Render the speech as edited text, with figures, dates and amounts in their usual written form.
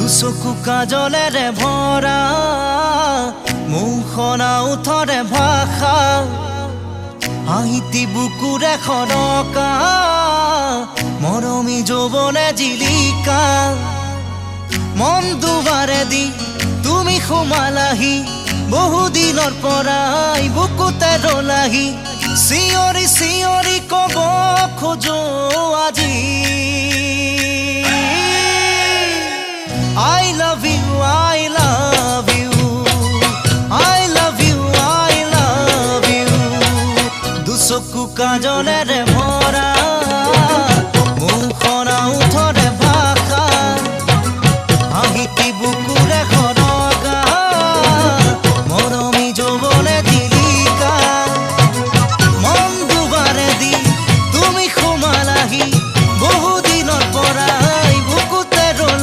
দুচকু কাজলেৰে ভৰা মুখনা উঠৰে ভাষা হাঁহিতি বুকুৰে খৰকা মৰমী যৌৱনে জিলিকা মন দুবাৰে দি তুমি সোমালাহি বহুদিনৰ পৰাই বুকুতে ৰলাহি চিঞৰি চিঞৰি কব খোজো আজি I love you, I love you, I love you, I love you দুচকু কাজলেৰে